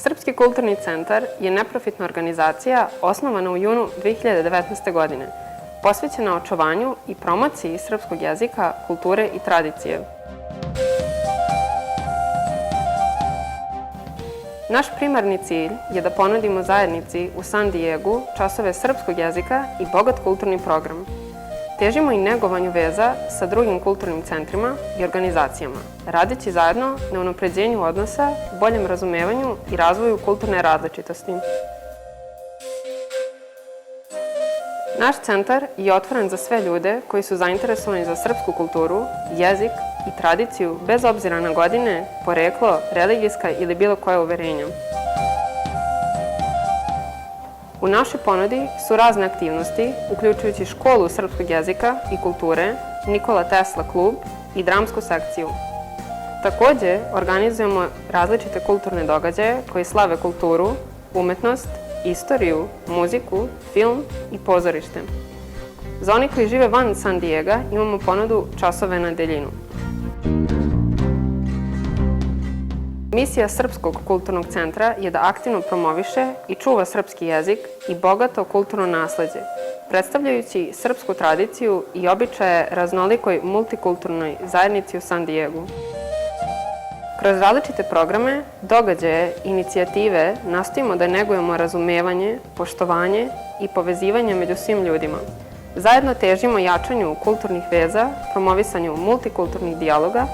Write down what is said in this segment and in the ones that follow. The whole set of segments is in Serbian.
Srpski kulturni centar je neprofitna organizacija osnovana u junu 2019. godine, posvećena očuvanju i promociji srpskog jezika, kulture i tradicije. Naš primarni cilj je da ponudimo zajednici u San Diegu časove srpskog jezika i bogat kulturni program. Težimo i negovanju veza sa drugim kulturnim centrima i organizacijama, radeći zajedno na unapređenju odnosa, boljem razumevanju i razvoju kulturne različitosti. Naš centar je otvoren za sve ljude koji su zainteresovani za srpsku kulturu, jezik i tradiciju bez obzira na godine, poreklo, religijska ili bilo koje uverenja. U našoj ponudi su razne aktivnosti, uključujući školu srpskog jezika i kulture, Nikola Tesla klub i dramsku sekciju. Takođe, organizujemo različite kulturne događaje koji slave kulturu, umetnost, istoriju, muziku, film i pozorište. Za oni koji žive van San Diega imamo ponudu časove na daljinu. Misija Srpskog kulturnog centra je da aktivno promoviše i čuva srpski jezik i bogato kulturno nasleđe, predstavljajući srpsku tradiciju i običaje raznolikoj multikulturnoj zajednici u San Diegu. Kroz različite programe, događaje, inicijative nastojimo da negujemo razumevanje, poštovanje i povezivanje među svim ljudima. Zajedno težimo jačanju kulturnih veza, promovisanju multikulturnih dijaloga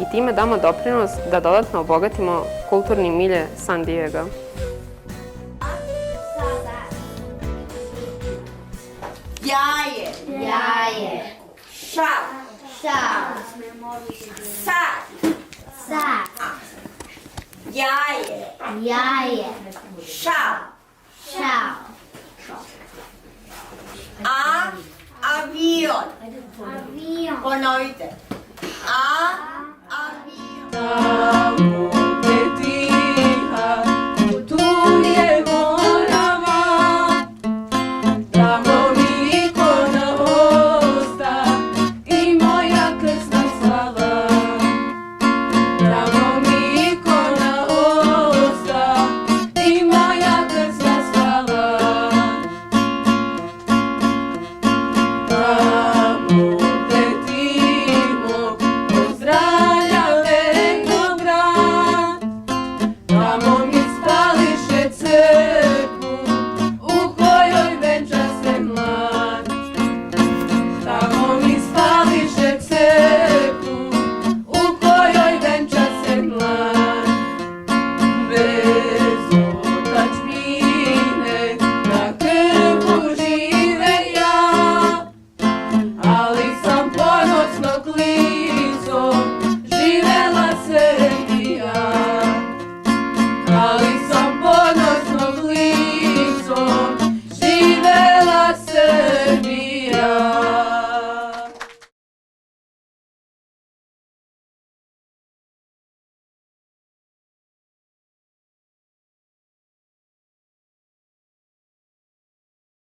i time damo doprinos da dodatno obogatimo kulturni milje San Diega. Jaje. Jaje. Šal. Šal. Sad. Sad. Jaje. Jaje. Šal. Šal. Avion. Avion. Ponovite.